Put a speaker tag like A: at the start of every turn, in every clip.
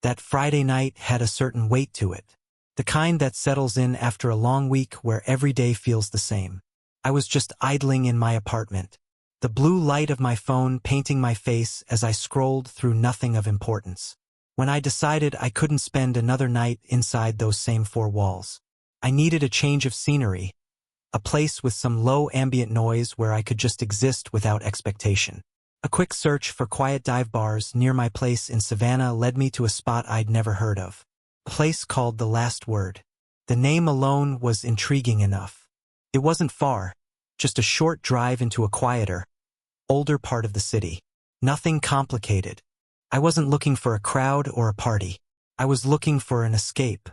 A: That Friday night had a certain weight to it. The kind that settles in after a long week where every day feels the same. I was just idling in my apartment, the blue light of my phone painting my face as I scrolled through nothing of importance, when I decided I couldn't spend another night inside those same four walls. I needed a change of scenery, a place with some low ambient noise where I could just exist without expectation. A quick search for quiet dive bars near my place in Savannah led me to a spot I'd never heard of. A place called The Last Word. The name alone was intriguing enough. It wasn't far, just a short drive into a quieter, older part of the city. Nothing complicated. I wasn't looking for a crowd or a party. I was looking for an escape.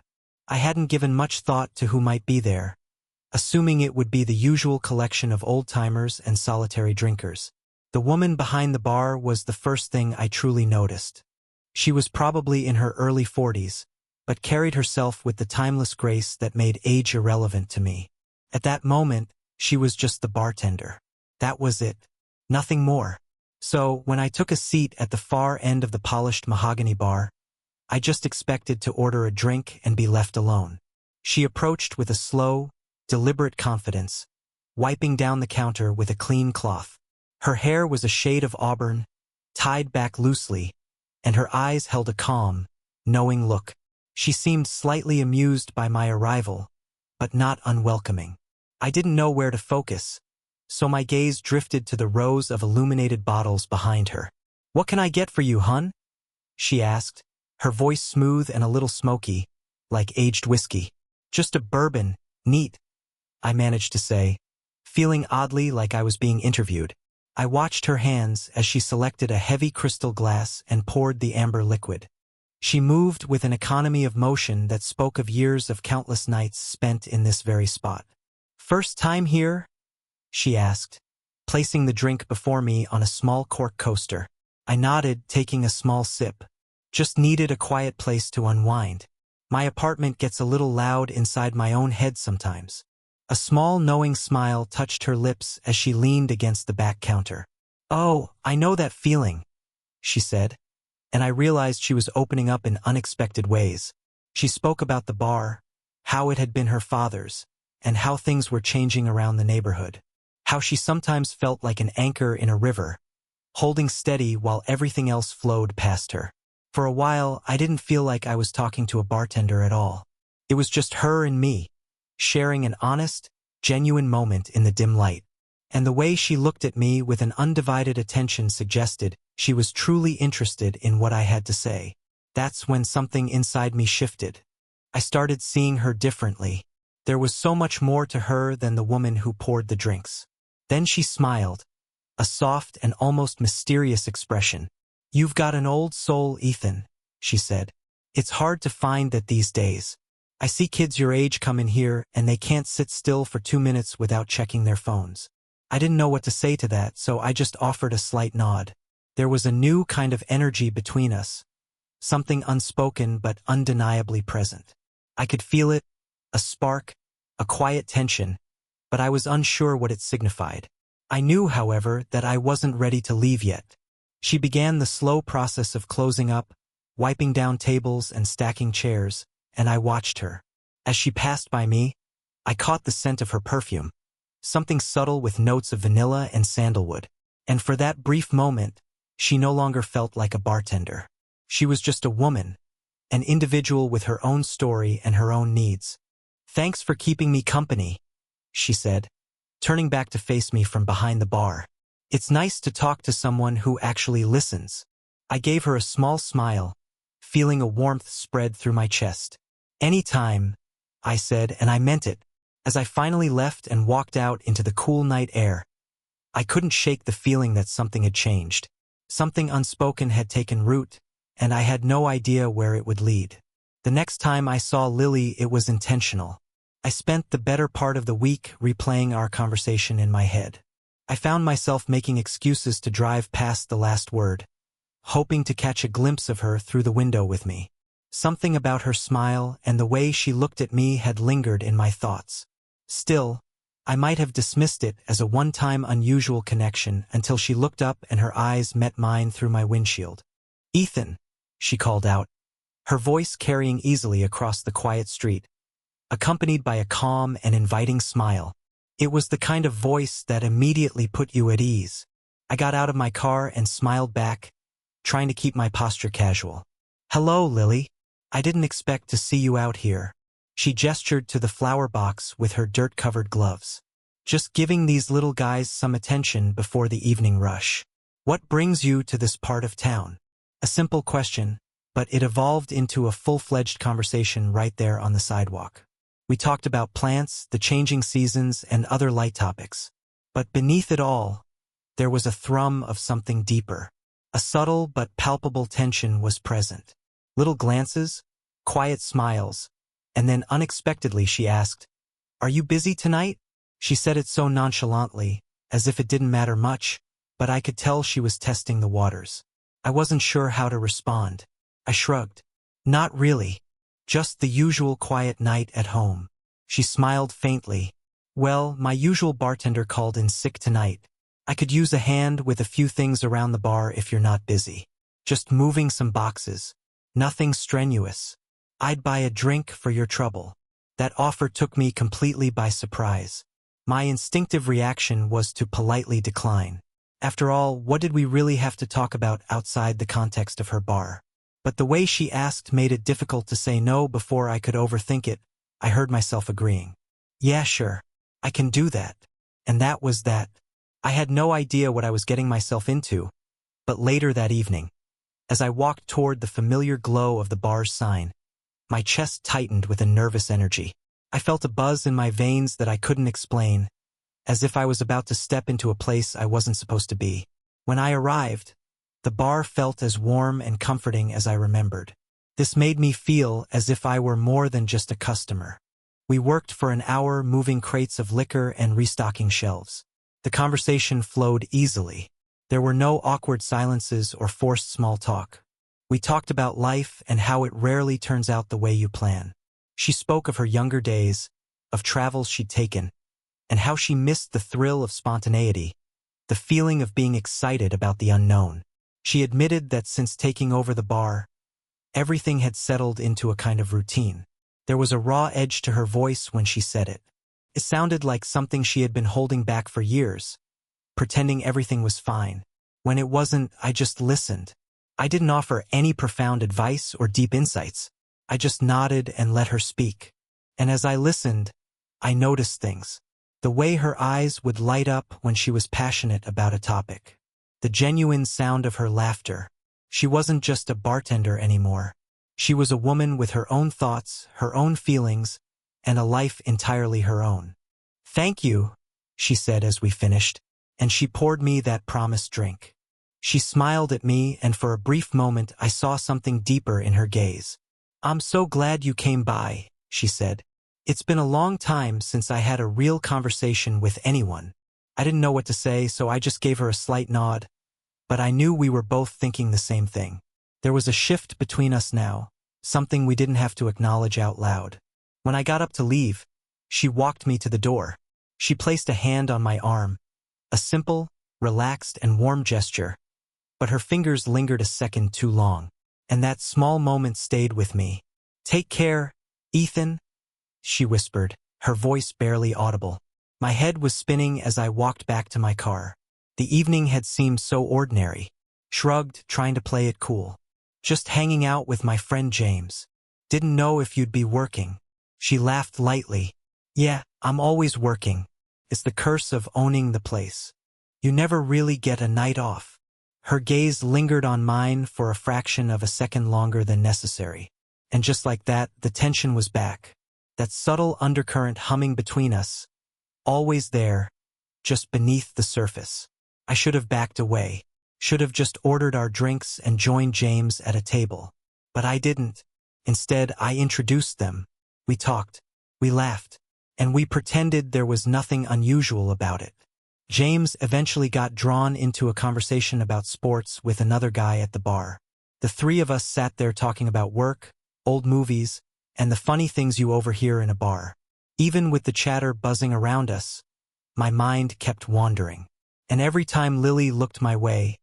A: I hadn't given much thought to who might be there, assuming it would be the usual collection of old-timers and solitary drinkers. The woman behind the bar was the first thing I truly noticed. She was probably in her early 40s, but carried herself with the timeless grace that made age irrelevant to me. At that moment, she was just the bartender. That was it. Nothing more. So, when I took a seat at the far end of the polished mahogany bar, I just expected to order a drink and be left alone. She approached with a slow, deliberate confidence, wiping down the counter with a clean cloth. Her hair was a shade of auburn, tied back loosely, and her eyes held a calm, knowing look. She seemed slightly amused by my arrival, but not unwelcoming. I didn't know where to focus, so my gaze drifted to the rows of illuminated bottles behind her. "What can I get for you, hun?" she asked, her voice smooth and a little smoky, like aged whiskey. "Just a bourbon, neat," I managed to say, feeling oddly like I was being interviewed. I watched her hands as she selected a heavy crystal glass and poured the amber liquid. She moved with an economy of motion that spoke of years of countless nights spent in this very spot. "First time here?" she asked, placing the drink before me on a small cork coaster. I nodded, taking a small sip. Just needed a quiet place to unwind. My apartment gets a little loud inside my own head sometimes. A small knowing smile touched her lips as she leaned against the back counter. "Oh, I know that feeling," she said, and I realized she was opening up in unexpected ways. She spoke about the bar, how it had been her father's, and how things were changing around the neighborhood. How she sometimes felt like an anchor in a river, holding steady while everything else flowed past her. For a while, I didn't feel like I was talking to a bartender at all. It was just her and me, sharing an honest, genuine moment in the dim light. And the way she looked at me with an undivided attention suggested she was truly interested in what I had to say. That's when something inside me shifted. I started seeing her differently. There was so much more to her than the woman who poured the drinks. Then she smiled, a soft and almost mysterious expression. "You've got an old soul, Ethan," she said. "It's hard to find that these days. I see kids your age come in here and they can't sit still for 2 minutes without checking their phones." I didn't know what to say to that, so I just offered a slight nod. There was a new kind of energy between us, something unspoken but undeniably present. I could feel it, a spark, a quiet tension, but I was unsure what it signified. I knew, however, that I wasn't ready to leave yet. She began the slow process of closing up, wiping down tables and stacking chairs, and I watched her. As she passed by me, I caught the scent of her perfume, something subtle with notes of vanilla and sandalwood. And for that brief moment, she no longer felt like a bartender. She was just a woman, an individual with her own story and her own needs. "Thanks for keeping me company," she said, turning back to face me from behind the bar. "It's nice to talk to someone who actually listens." I gave her a small smile, feeling a warmth spread through my chest. "Anytime," I said, and I meant it. As I finally left and walked out into the cool night air, I couldn't shake the feeling that something had changed. Something unspoken had taken root, and I had no idea where it would lead. The next time I saw Lily, it was intentional. I spent the better part of the week replaying our conversation in my head. I found myself making excuses to drive past The Last Word, hoping to catch a glimpse of her through the window with me. Something about her smile and the way she looked at me had lingered in my thoughts. Still, I might have dismissed it as a one-time unusual connection until she looked up and her eyes met mine through my windshield. "Ethan," she called out, her voice carrying easily across the quiet street, accompanied by a calm and inviting smile. It was the kind of voice that immediately put you at ease. I got out of my car and smiled back, trying to keep my posture casual. "Hello, Lily. I didn't expect to see you out here." She gestured to the flower box with her dirt-covered gloves. "Just giving these little guys some attention before the evening rush." "What brings you to this part of town?" A simple question, but it evolved into a full-fledged conversation right there on the sidewalk. We talked about plants, the changing seasons, and other light topics. But beneath it all, there was a thrum of something deeper. A subtle but palpable tension was present. Little glances, quiet smiles, and then unexpectedly she asked, "Are you busy tonight?" She said it so nonchalantly, as if it didn't matter much, but I could tell she was testing the waters. I wasn't sure how to respond. I shrugged. "Not really. Just the usual quiet night at home." She smiled faintly. "Well, my usual bartender called in sick tonight. I could use a hand with a few things around the bar if you're not busy. Just moving some boxes. Nothing strenuous. I'd buy a drink for your trouble." That offer took me completely by surprise. My instinctive reaction was to politely decline. After all, what did we really have to talk about outside the context of her bar? But the way she asked made it difficult to say no before I could overthink it. I heard myself agreeing. "Yeah, sure. I can do that." And that was that. I had no idea what I was getting myself into. But later that evening, as I walked toward the familiar glow of the bar's sign, my chest tightened with a nervous energy. I felt a buzz in my veins that I couldn't explain, as if I was about to step into a place I wasn't supposed to be. When I arrived, the bar felt as warm and comforting as I remembered. This made me feel as if I were more than just a customer. We worked for an hour moving crates of liquor and restocking shelves. The conversation flowed easily. There were no awkward silences or forced small talk. We talked about life and how it rarely turns out the way you plan. She spoke of her younger days, of travels she'd taken, and how she missed the thrill of spontaneity, the feeling of being excited about the unknown. She admitted that since taking over the bar, everything had settled into a kind of routine. There was a raw edge to her voice when she said it. It sounded like something she had been holding back for years, pretending everything was fine. When it wasn't, I just listened. I didn't offer any profound advice or deep insights. I just nodded and let her speak. And as I listened, I noticed things. The way her eyes would light up when she was passionate about a topic. The genuine sound of her laughter. She wasn't just a bartender anymore. She was a woman with her own thoughts, her own feelings, and a life entirely her own. "Thank you," she said as we finished, and she poured me that promised drink. She smiled at me, and for a brief moment I saw something deeper in her gaze. "I'm so glad you came by," she said. "It's been a long time since I had a real conversation with anyone." I didn't know what to say, so I just gave her a slight nod, but I knew we were both thinking the same thing. There was a shift between us now, something we didn't have to acknowledge out loud. When I got up to leave, she walked me to the door. She placed a hand on my arm, a simple, relaxed, and warm gesture, but her fingers lingered a second too long, and that small moment stayed with me. "Take care, Ethan," she whispered, her voice barely audible. My head was spinning as I walked back to my car. The evening had seemed so ordinary. Shrugged, trying to play it cool. "Just hanging out with my friend James. Didn't know if you'd be working." She laughed lightly. "Yeah, I'm always working. It's the curse of owning the place. You never really get a night off." Her gaze lingered on mine for a fraction of a second longer than necessary. And just like that, the tension was back. That subtle undercurrent humming between us. Always there, just beneath the surface. I should have backed away. Should have just ordered our drinks and joined James at a table. But I didn't. Instead, I introduced them. We talked. We laughed. And we pretended there was nothing unusual about it. James eventually got drawn into a conversation about sports with another guy at the bar. The three of us sat there talking about work, old movies, and the funny things you overhear in a bar. Even with the chatter buzzing around us, my mind kept wandering. And every time Lily looked my way,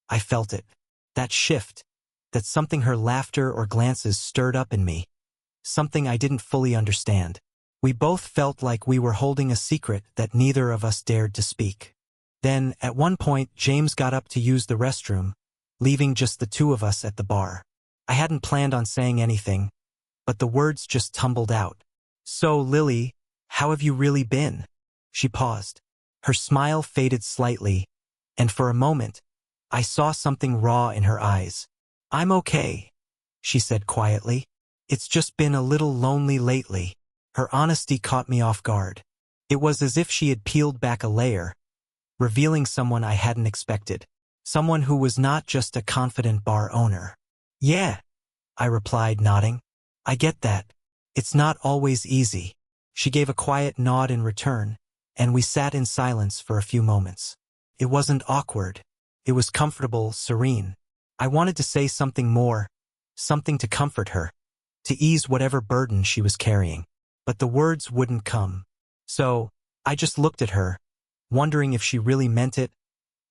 A: I felt it. That shift. that something her laughter or glances stirred up in me, something I didn't fully understand. We both felt like we were holding a secret that neither of us dared to speak. Then, at one point, James got up to use the restroom, leaving just the two of us at the bar. I hadn't planned on saying anything, but the words just tumbled out. "So, Lily, how have you really been?" She paused. Her smile faded slightly, and for a moment, I saw something raw in her eyes. "I'm okay," she said quietly. "It's just been a little lonely lately." Her honesty caught me off guard. It was as if she had peeled back a layer, revealing someone I hadn't expected. Someone who was not just a confident bar owner. "Yeah," I replied, nodding. "I get that. It's not always easy." She gave a quiet nod in return, and we sat in silence for a few moments. It wasn't awkward. It was comfortable, serene. I wanted to say something more, something to comfort her, to ease whatever burden she was carrying. But the words wouldn't come. So, I just looked at her, wondering if she really meant it,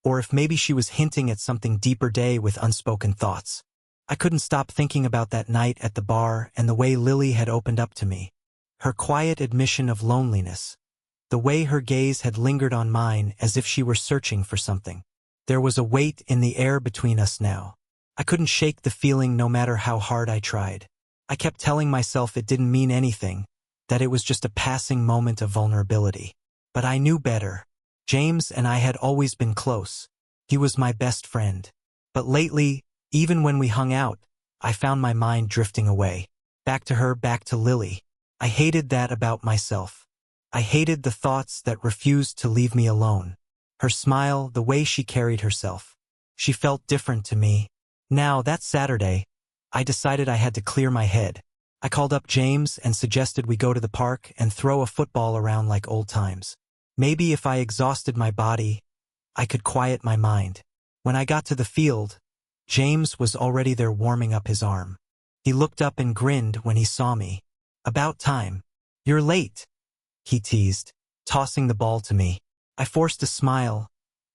A: or if maybe she was hinting at something deeper with unspoken thoughts. I couldn't stop thinking about that night at the bar and the way Lily had opened up to me. Her quiet admission of loneliness. The way her gaze had lingered on mine as if she were searching for something. There was a weight in the air between us now. I couldn't shake the feeling no matter how hard I tried. I kept telling myself it didn't mean anything, that it was just a passing moment of vulnerability. But I knew better. James and I had always been close. He was my best friend. But lately, even when we hung out, I found my mind drifting away. Back to her, back to Lily. I hated that about myself. I hated the thoughts that refused to leave me alone. Her smile, the way she carried herself. She felt different to me. Now, that Saturday, I decided I had to clear my head. I called up James and suggested we go to the park and throw a football around like old times. Maybe if I exhausted my body, I could quiet my mind. When I got to the field, James was already there warming up his arm. He looked up and grinned when he saw me. "About time. You're late," he teased, tossing the ball to me. I forced a smile,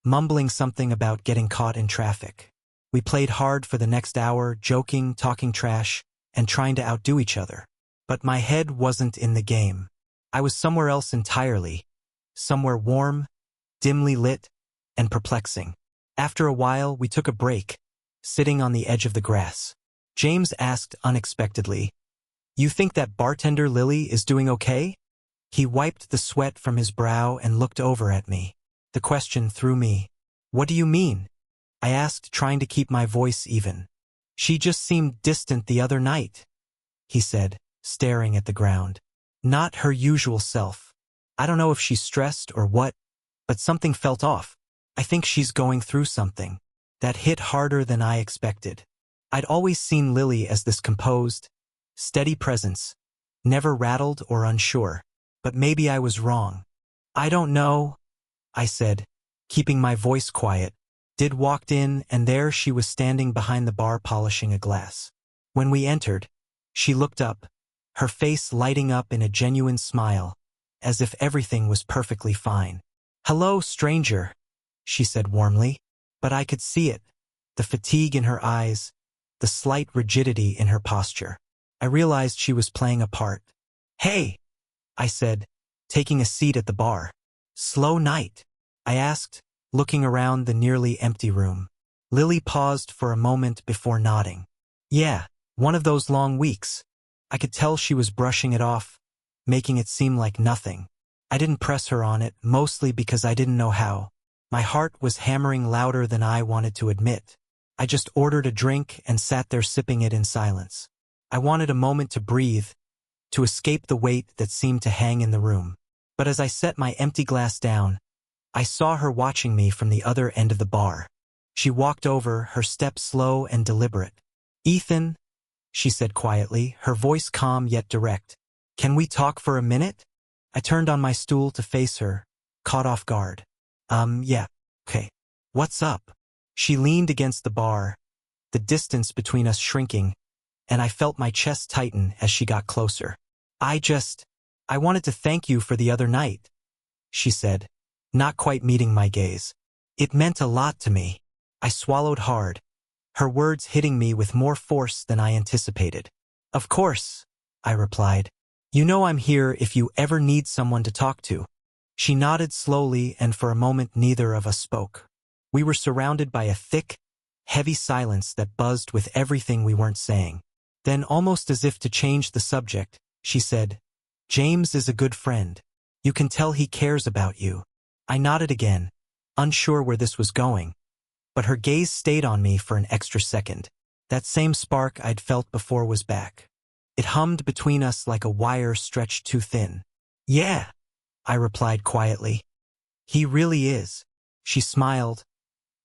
A: mumbling something about getting caught in traffic. We played hard for the next hour, joking, talking trash, and trying to outdo each other. But my head wasn't in the game. I was somewhere else entirely, somewhere warm, dimly lit, and perplexing. After a while, we took a break, sitting on the edge of the grass. James asked unexpectedly, "You think that bartender Lily is doing okay?" He wiped the sweat from his brow and looked over at me. The question threw me. "What do you mean?" I asked, trying to keep my voice even. "She just seemed distant the other night," he said, staring at the ground. "Not her usual self. I don't know if she's stressed or what, but something felt off. I think she's going through something." That hit harder than I expected. I'd always seen Lily as this composed, steady presence, never rattled or unsure. But maybe I was wrong. "I don't know," I said, keeping my voice quiet. Did walked in, and there she was standing behind the bar polishing a glass. When we entered, she looked up, her face lighting up in a genuine smile, as if everything was perfectly fine. "Hello, stranger," she said warmly. But I could see it, the fatigue in her eyes, the slight rigidity in her posture. I realized she was playing a part. "Hey," I said, taking a seat at the bar. "Slow night?" I asked, looking around the nearly empty room. Lily paused for a moment before nodding. "Yeah, one of those long weeks." I could tell she was brushing it off, making it seem like nothing. I didn't press her on it, mostly because I didn't know how. My heart was hammering louder than I wanted to admit. I just ordered a drink and sat there sipping it in silence. I wanted a moment to breathe, to escape the weight that seemed to hang in the room. But as I set my empty glass down, I saw her watching me from the other end of the bar. She walked over, her step slow and deliberate. "Ethan," she said quietly, her voice calm yet direct. "Can we talk for a minute?" I turned on my stool to face her, caught off guard. Yeah, okay. What's up?" She leaned against the bar, the distance between us shrinking, and I felt my chest tighten as she got closer. I wanted to thank you for the other night," she said, not quite meeting my gaze. "It meant a lot to me." I swallowed hard. her words hitting me with more force than I anticipated. Of course, I replied. You know I'm here if you ever need someone to talk to. She nodded slowly, and for a moment neither of us spoke. We were surrounded by a thick, heavy silence that buzzed with everything we weren't saying. Then, almost as if to change the subject, she said, James is a good friend. You can tell he cares about you. I nodded again, unsure where this was going, but her gaze stayed on me for an extra second. That same spark I'd felt before was back. It hummed between us like a wire stretched too thin. Yeah, I replied quietly. He really is. She smiled,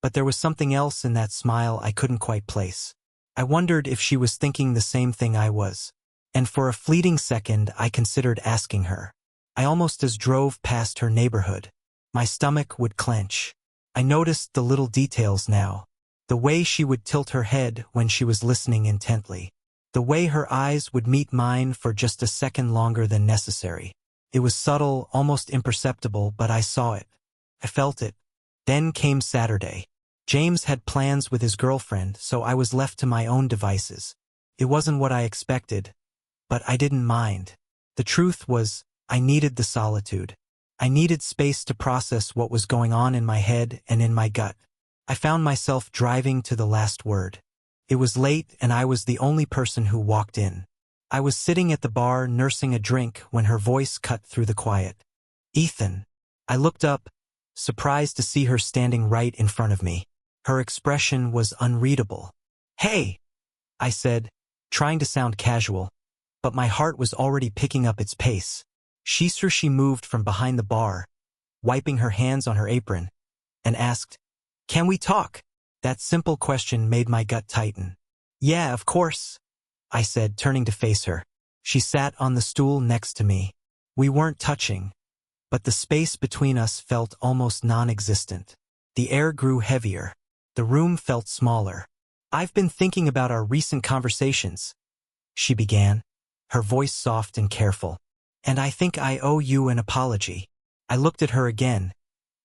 A: but there was something else in that smile I couldn't quite place. I wondered if she was thinking the same thing I was, and for a fleeting second I considered asking her. I almost as drove past her neighborhood. My stomach would clench. I noticed the little details now. The way she would tilt her head when she was listening intently. The way her eyes would meet mine for just a second longer than necessary. It was subtle, almost imperceptible, but I saw it. I felt it. Then came Saturday. James had plans with his girlfriend, so I was left to my own devices. It wasn't what I expected, but I didn't mind. The truth was, I needed the solitude. I needed space to process what was going on in my head and in my gut. I found myself driving to the last word. It was late and I was the only person who walked in. I was sitting at the bar nursing a drink when her voice cut through the quiet. Ethan. I looked up, surprised to see her standing right in front of me. Her expression was unreadable. Hey, I said, trying to sound casual, but my heart was already picking up its pace. She moved from behind the bar, wiping her hands on her apron, and asked, Can we talk? That simple question made my gut tighten. Yeah, of course, I said, turning to face her. She sat on the stool next to me. We weren't touching, but the space between us felt almost non-existent. The air grew heavier. The room felt smaller. I've been thinking about our recent conversations, she began, her voice soft and careful. And I think I owe you an apology. I looked at her again,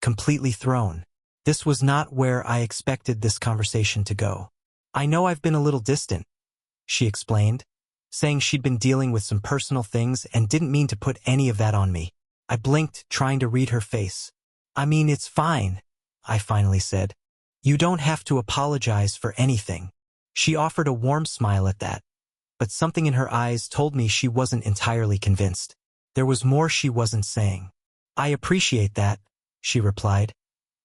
A: completely thrown. This was not where I expected this conversation to go. I know I've been a little distant, she explained, saying she'd been dealing with some personal things and didn't mean to put any of that on me. I blinked, trying to read her face. I mean, it's fine, I finally said. You don't have to apologize for anything. She offered a warm smile at that, but something in her eyes told me she wasn't entirely convinced. There was more she wasn't saying. I appreciate that, she replied,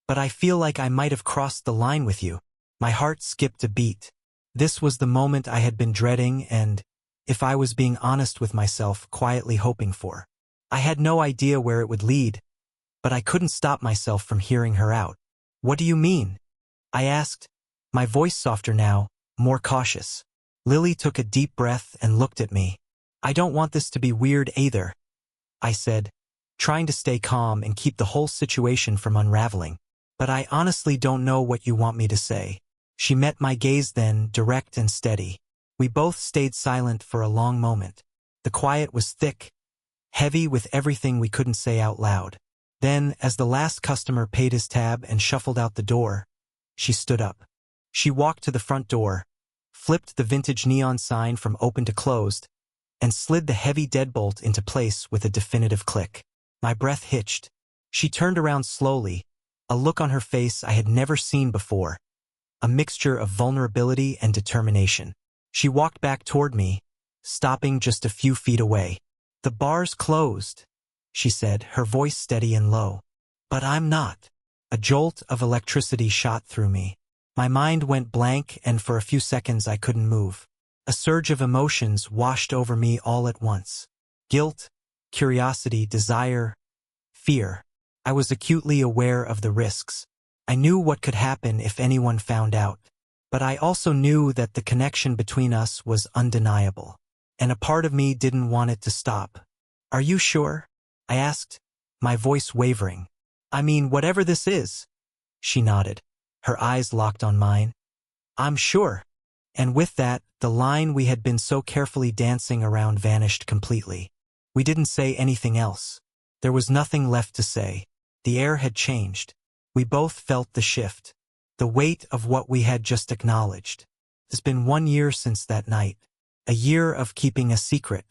A: but I feel like I might have crossed the line with you. My heart skipped a beat. This was the moment I had been dreading and, if I was being honest with myself, quietly hoping for. I had no idea where it would lead, but I couldn't stop myself from hearing her out. What do you mean? I asked, my voice softer now, more cautious. Lily took a deep breath and looked at me. I don't want this to be weird either, I said, trying to stay calm and keep the whole situation from unraveling. But I honestly don't know what you want me to say. She met my gaze then, direct and steady. We both stayed silent for a long moment. The quiet was thick, heavy with everything we couldn't say out loud. Then, as the last customer paid his tab and shuffled out the door, she stood up. She walked to the front door, flipped the vintage neon sign from open to closed, and slid the heavy deadbolt into place with a definitive click. My breath hitched. She turned around slowly, a look on her face I had never seen before, a mixture of vulnerability and determination. She walked back toward me, stopping just a few feet away. The bar's closed, she said, her voice steady and low. But I'm not. A jolt of electricity shot through me. My mind went blank, and for a few seconds I couldn't move. A surge of emotions washed over me all at once. Guilt, curiosity, desire, fear. I was acutely aware of the risks. I knew what could happen if anyone found out. But I also knew that the connection between us was undeniable. And a part of me didn't want it to stop. Are you sure? I asked, my voice wavering. I mean, whatever this is. She nodded, her eyes locked on mine. I'm sure. And with that, the line we had been so carefully dancing around vanished completely. We didn't say anything else. There was nothing left to say. The air had changed. We both felt the shift. the weight of what we had just acknowledged. It's been 1 year since that night. A year of keeping a secret.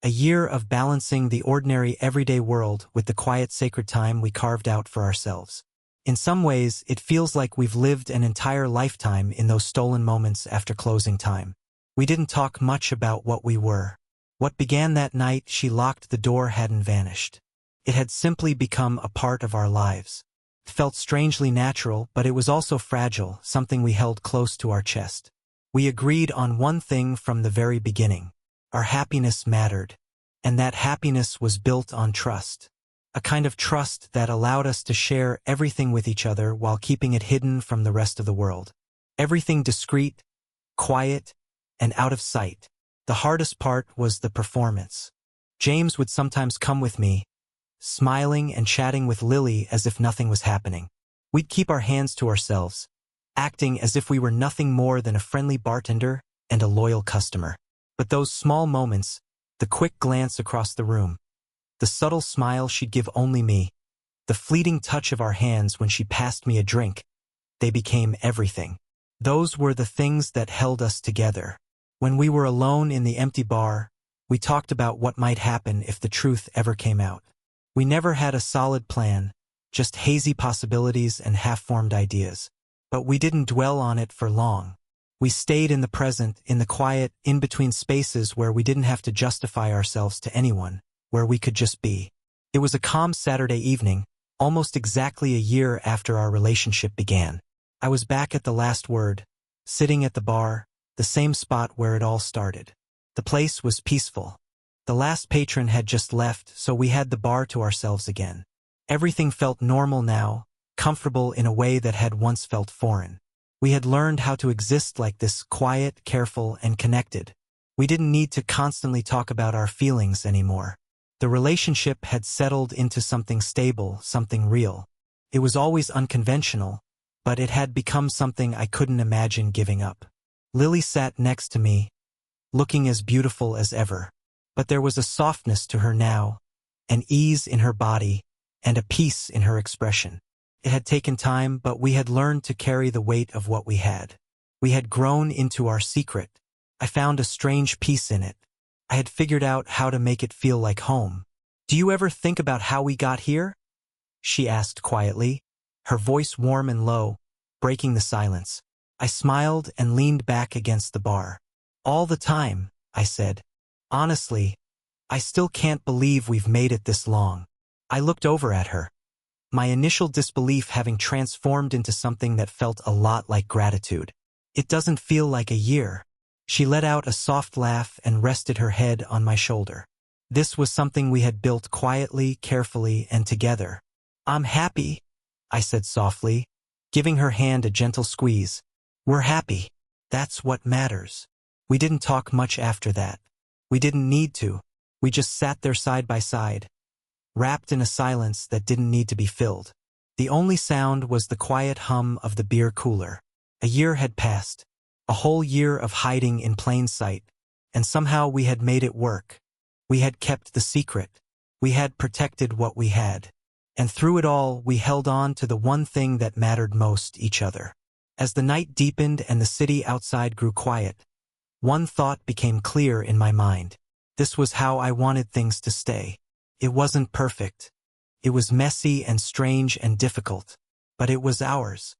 A: A year of balancing the ordinary everyday world with the quiet sacred time we carved out for ourselves. In some ways, it feels like we've lived an entire lifetime in those stolen moments after closing time. We didn't talk much about what we were. What began that night she locked the door hadn't vanished. It had simply become a part of our lives. It felt strangely natural, but it was also fragile, something we held close to our chest. We agreed on one thing from the very beginning. Our happiness mattered, and that happiness was built on trust. A kind of trust that allowed us to share everything with each other while keeping it hidden from the rest of the world. Everything discreet, quiet, and out of sight. The hardest part was the performance. James would sometimes come with me, smiling and chatting with Lily as if nothing was happening. We'd keep our hands to ourselves, acting as if we were nothing more than a friendly bartender and a loyal customer. But those small moments, the quick glance across the room, the subtle smile she'd give only me, the fleeting touch of our hands when she passed me a drink, they became everything. Those were the things that held us together. When we were alone in the empty bar, we talked about what might happen if the truth ever came out. We never had a solid plan, just hazy possibilities and half-formed ideas. But we didn't dwell on it for long. We stayed in the present, in the quiet, in-between spaces where we didn't have to justify ourselves to anyone, where we could just be. It was a calm Saturday evening, almost exactly a year after our relationship began. I was back at the last word, sitting at the bar, the same spot where it all started. The place was peaceful. The last patron had just left, so we had the bar to ourselves again. Everything felt normal now, comfortable in a way that had once felt foreign. We had learned how to exist like this, quiet, careful, and connected. We didn't need to constantly talk about our feelings anymore. The relationship had settled into something stable, something real. It was always unconventional, but it had become something I couldn't imagine giving up. Lily sat next to me, looking as beautiful as ever. But there was a softness to her now, an ease in her body, and a peace in her expression. It had taken time, but we had learned to carry the weight of what we had. We had grown into our secret. I found a strange peace in it. I had figured out how to make it feel like home. "Do you ever think about how we got here?" she asked quietly, her voice warm and low, breaking the silence. I smiled and leaned back against the bar. "All the time," I said. "Honestly, I still can't believe we've made it this long." I looked over at her, my initial disbelief having transformed into something that felt a lot like gratitude. "It doesn't feel like a year." She let out a soft laugh and rested her head on my shoulder. This was something we had built quietly, carefully, and together. "I'm happy," I said softly, giving her hand a gentle squeeze. "We're happy. That's what matters." We didn't talk much after that. We didn't need to. We just sat there side by side, wrapped in a silence that didn't need to be filled. The only sound was the quiet hum of the beer cooler. A year had passed, a whole year of hiding in plain sight, and somehow we had made it work. We had kept the secret. We had protected what we had. And through it all, we held on to the one thing that mattered most, each other. As the night deepened and the city outside grew quiet, one thought became clear in my mind. This was how I wanted things to stay. It wasn't perfect. It was messy and strange and difficult. But it was ours.